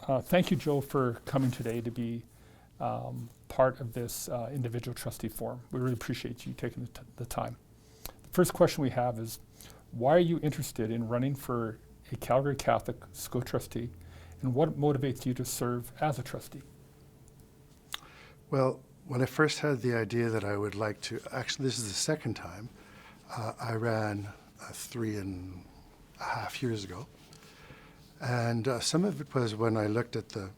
Thank you, Joe, for coming today to be part of this individual trustee forum. We really appreciate you taking the time. The first question we have is, why are you interested in running for a Calgary Catholic school trustee, and what motivates you to serve as a trustee? Well, when I first had the idea that I would like to, actually this is the second time, I ran 3.5 years ago. And some of it was when I looked at the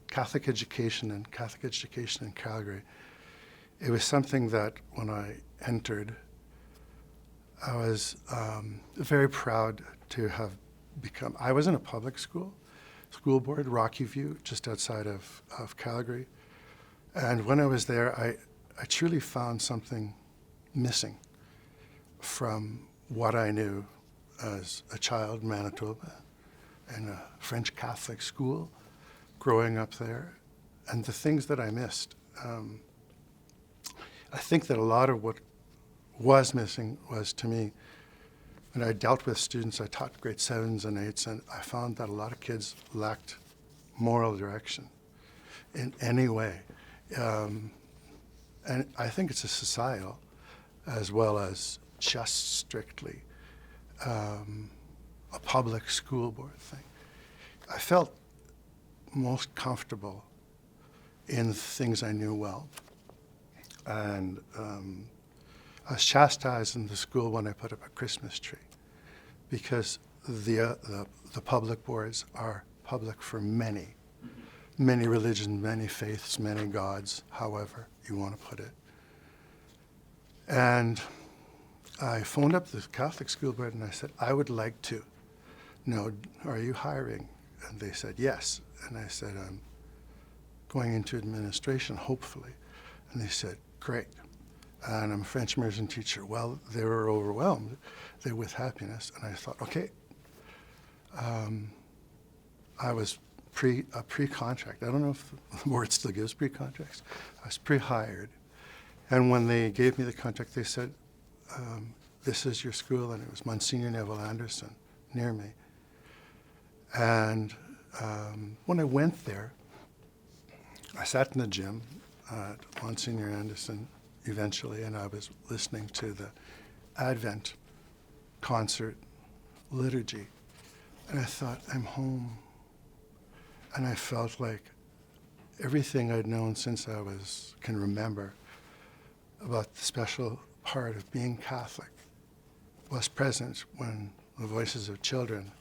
Catholic education and Catholic education in Calgary. It was something that when I entered, I was very proud to have become. I was in a public school board, Rocky View, just outside of Calgary. And when I was there, I truly found something missing from what I knew as a child in Manitoba, in a French Catholic school, growing up there, and the things that I missed. I think that a lot of what was missing was, to me, when I dealt with students, I taught grade 7s and 8s, and I found that a lot of kids lacked moral direction in any way. And I think it's a societal as well as just strictly a public school board thing. I felt most comfortable in things I knew well. And I was chastised in the school when I put up a Christmas tree, because the public boards are public for many religions, many faiths, many gods, however you want to put it. And I phoned up the Catholic school board and I said, I would like to know, are you hiring? And they said, yes. And I said, I'm going into administration, hopefully. And they said, great. And I'm a French immersion teacher. Well, they were overwhelmed. They were with happiness. And I thought, okay. I was a pre-contract. I don't know if the board still gives pre-contracts. I was pre-hired. And when they gave me the contract, they said, this is your school. And it was Monsignor Neville Anderson near me. And when I went there, I sat in the gym at Monsignor Anderson eventually, and I was listening to the Advent concert liturgy. And I thought, I'm home. And I felt like everything I'd known since I can remember about the special part of being Catholic was present when the voices of children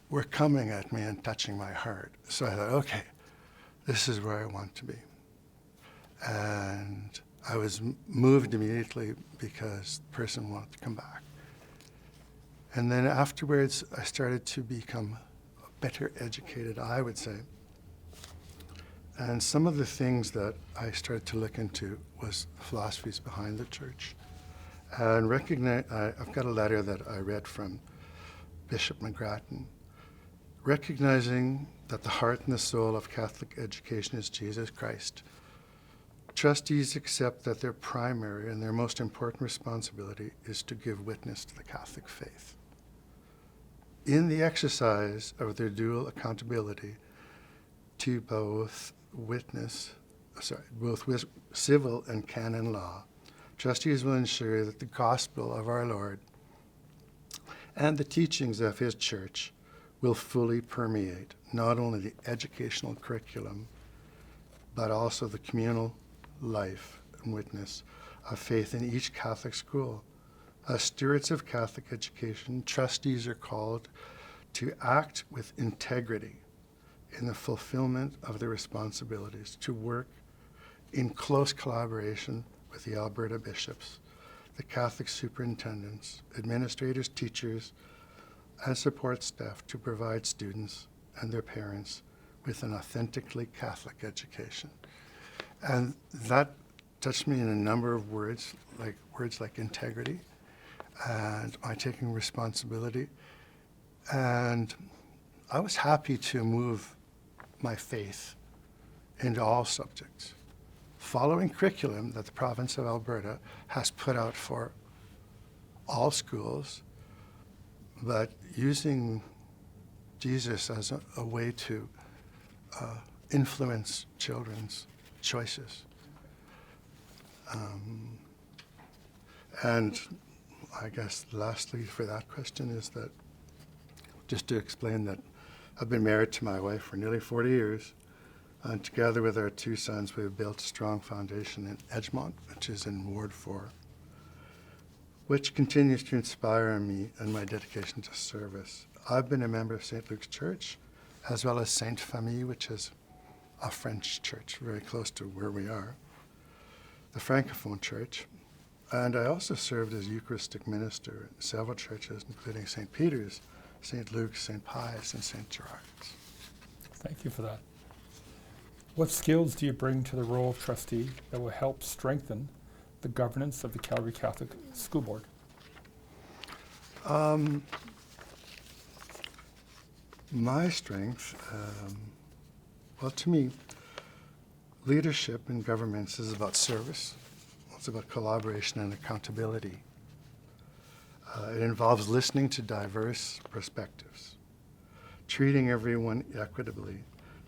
were coming at me and touching my heart. So I thought, okay, this is where I want to be. And I was moved immediately because the person wanted to come back. And then afterwards, I started to become better educated, I would say. And some of the things that I started to look into was philosophies behind the church. And I've got a letter that I read from Bishop McGrattan, recognizing that the heart and the soul of Catholic education is Jesus Christ. Trustees accept that their primary and their most important responsibility is to give witness to the Catholic faith. In the exercise of their dual accountability to both civil and canon law, trustees will ensure that the gospel of our Lord and the teachings of his church will fully permeate not only the educational curriculum, but also the communal life and witness of faith in each Catholic school. As stewards of Catholic education, trustees are called to act with integrity in the fulfillment of their responsibilities, to work in close collaboration with the Alberta bishops, the Catholic superintendents, administrators, teachers, and support staff to provide students and their parents with an authentically Catholic education. And that touched me in a number of words like integrity and my taking responsibility. And I was happy to move my faith into all subjects, following curriculum that the province of Alberta has put out for all schools, but using Jesus as a way to influence children's choices. And I guess lastly for that question is that, just to explain that I've been married to my wife for nearly 40 years, and together with our 2 sons, we've built a strong foundation in Edgemont, which is in Ward 4, which continues to inspire me and my dedication to service. I've been a member of St. Luke's Church, as well as Sainte Famille, which is a French church very close to where we are, the Francophone Church. And I also served as Eucharistic minister in several churches, including St. Peter's, St. Luke's, St. Pius, and St. Gerard's. Thank you for that. What skills do you bring to the role of trustee that will help strengthen the governance of the Calgary Catholic School Board? My strength, well, to me, leadership in governments is about service. It's about collaboration and accountability. It involves listening to diverse perspectives, treating everyone equitably,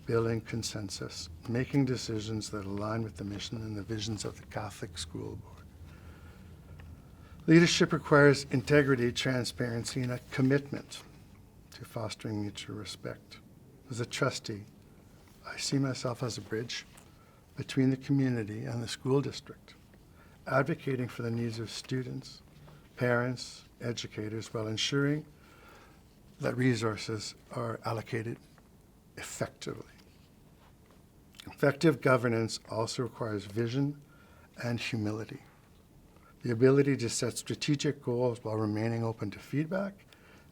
building consensus, making decisions that align with the mission and the visions of the Catholic School Board. Leadership requires integrity, transparency, and a commitment to fostering mutual respect. As a trustee, I see myself as a bridge between the community and the school district, advocating for the needs of students, parents, educators, while ensuring that resources are allocated effectively. Effective governance also requires vision and humility, the ability to set strategic goals while remaining open to feedback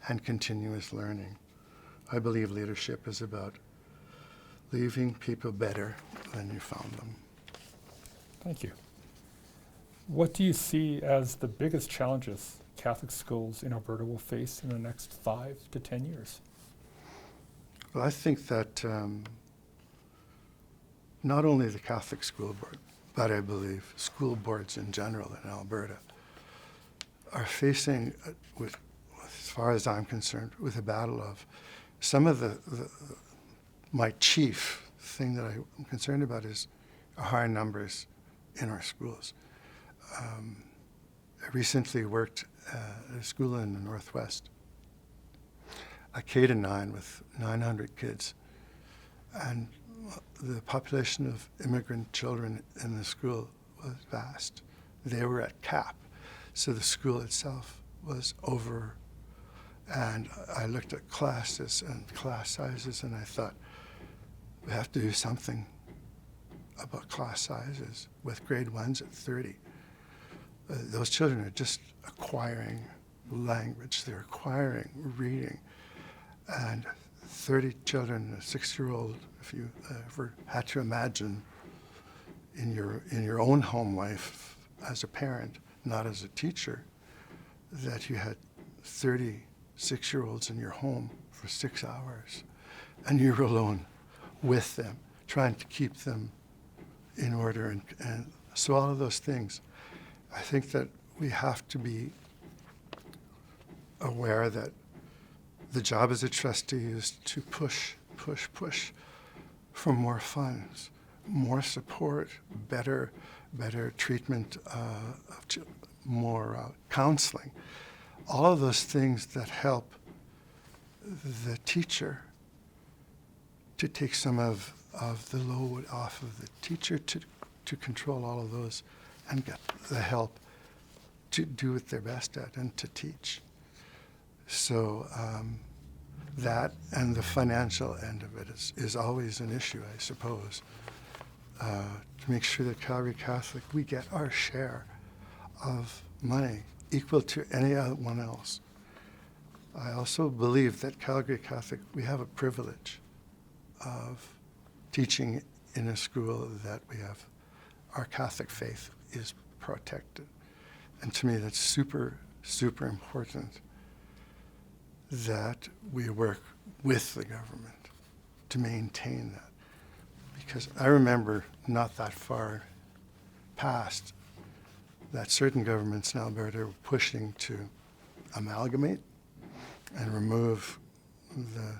and continuous learning. I believe leadership is about leaving people better than you found them. Thank you. What do you see as the biggest challenges Catholic schools in Alberta will face in the next 5 to 10 years? Well, I think that not only the Catholic School Board, but I believe school boards in general in Alberta are facing, as far as I'm concerned, with a battle of some of my chief thing that I'm concerned about is high numbers in our schools. I recently worked at a school in the Northwest, a K-9 with 900 kids, and the population of immigrant children in the school was vast. They were at cap, so the school itself was over. And I looked at classes and class sizes, and I thought, we have to do something about class sizes with grade 1s at 30. Those children are just acquiring language. They're acquiring reading. And 30 children, a 6-year-old, if you ever had to imagine in your own home life as a parent, not as a teacher, that you had 30 6-year-olds in your home for 6 hours, and you're alone with them, trying to keep them in order. And so all of those things, I think that we have to be aware that the job as a trustee is to push for more funds, more support, better treatment, more counseling. All of those things that help the teacher to take some of the load off of the teacher to control all of those and get the help to do what they're best at and to teach. So that and the financial end of it is always an issue, I suppose, to make sure that Calgary Catholic, we get our share of money equal to anyone else. I also believe that Calgary Catholic, we have a privilege of teaching in a school that we have, our Catholic faith is protected. And to me, that's super, super important that we work with the government to maintain that. Because I remember not that far past that certain governments in Alberta were pushing to amalgamate and remove the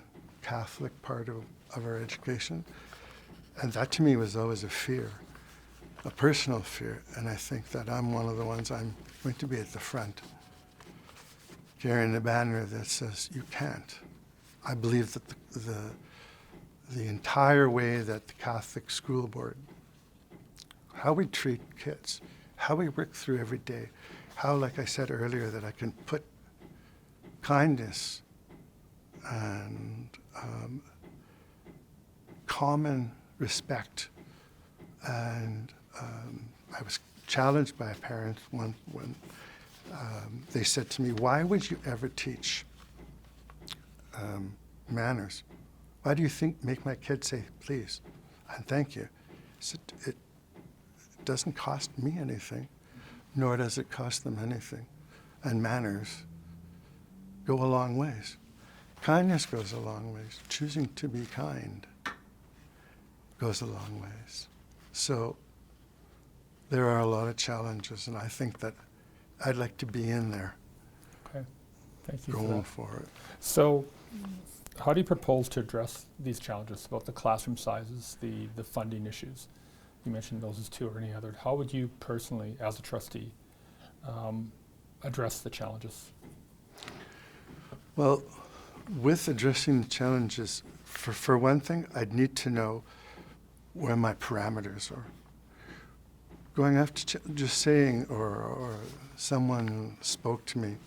Catholic part of our education. And that to me was always a fear, a personal fear. And I think that I'm one of the ones, I'm going to be at the front, carrying the banner that says, you can't. I believe that the entire way that the Catholic School Board, how we treat kids, how we work through every day, how, like I said earlier, that I can put kindness and common respect. And I was challenged by a parent when they said to me, why would you ever teach manners? Why do you make my kids say please and thank you? I said, it doesn't cost me anything, nor does it cost them anything. And manners go a long ways. Kindness goes a long ways. Choosing to be kind goes a long ways. So there are a lot of challenges, and I think that I'd like to be in there. Okay, thank you going for for it. So how do you propose to address these challenges about the classroom sizes, the funding issues? You mentioned those as two, or any other. How would you personally, as a trustee, address the challenges? Well, with addressing the challenges, for one thing, I'd need to know where my parameters are. Going after just saying, or someone spoke to me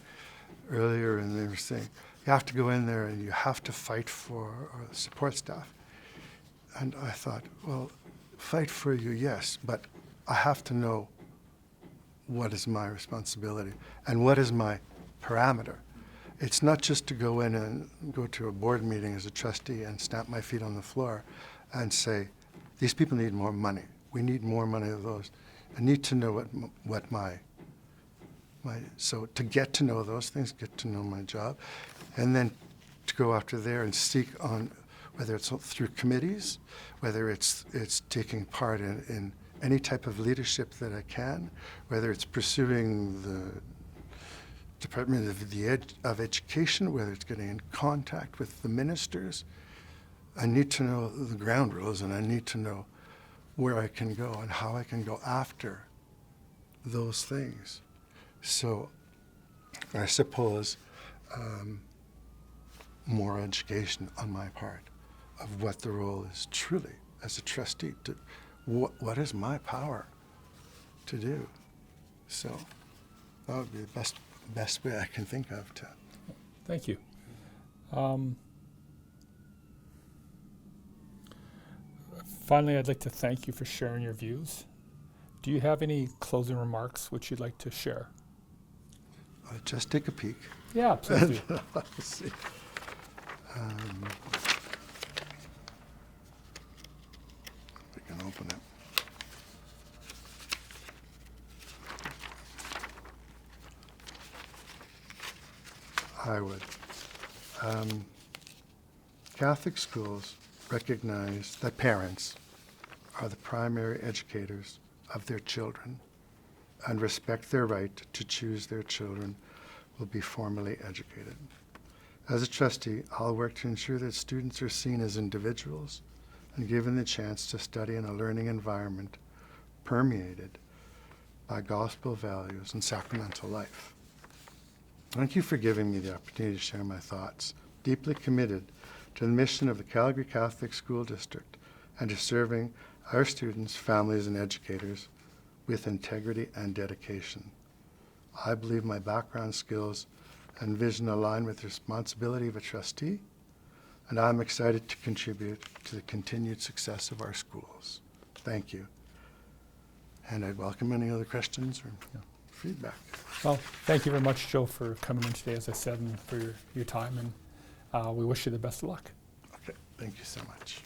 earlier and they were saying, you have to go in there and you have to fight for support staff. And I thought, well, fight for you, yes, but I have to know what is my responsibility and what is my parameter. It's not just to go in and go to a board meeting as a trustee and stamp my feet on the floor and say, these people need more money. We need more money of those. I need to know what my so to get to know those things, get to know my job, and then to go after there and seek on, whether it's through committees, whether it's taking part in any type of leadership that I can, whether it's pursuing the Department of Education, whether it's getting in contact with the ministers. I need to know the ground rules, and I need to know where I can go and how I can go after those things. So I suppose more education on my part of what the role is truly as a trustee. To what is my power to do? So that would be the best way I can think of to. Thank you. Finally, I'd like to thank you for sharing your views. Do you have any closing remarks which you'd like to share? Just take a peek. Yeah, please do. Let's see. We can open it. I would. Catholic schools recognize that parents are the primary educators of their children and respect their right to choose their children will be formally educated. As a trustee, I'll work to ensure that students are seen as individuals and given the chance to study in a learning environment permeated by gospel values and sacramental life. Thank you for giving me the opportunity to share my thoughts. Deeply committed to the mission of the Calgary Catholic School District and to serving our students, families, and educators with integrity and dedication. I believe my background, skills, and vision align with the responsibility of a trustee, and I'm excited to contribute to the continued success of our schools. Thank you. And I'd welcome any other questions or feedback. Well, thank you very much, Joe, for coming in today, as I said, and for your time, and we wish you the best of luck. Okay, thank you so much.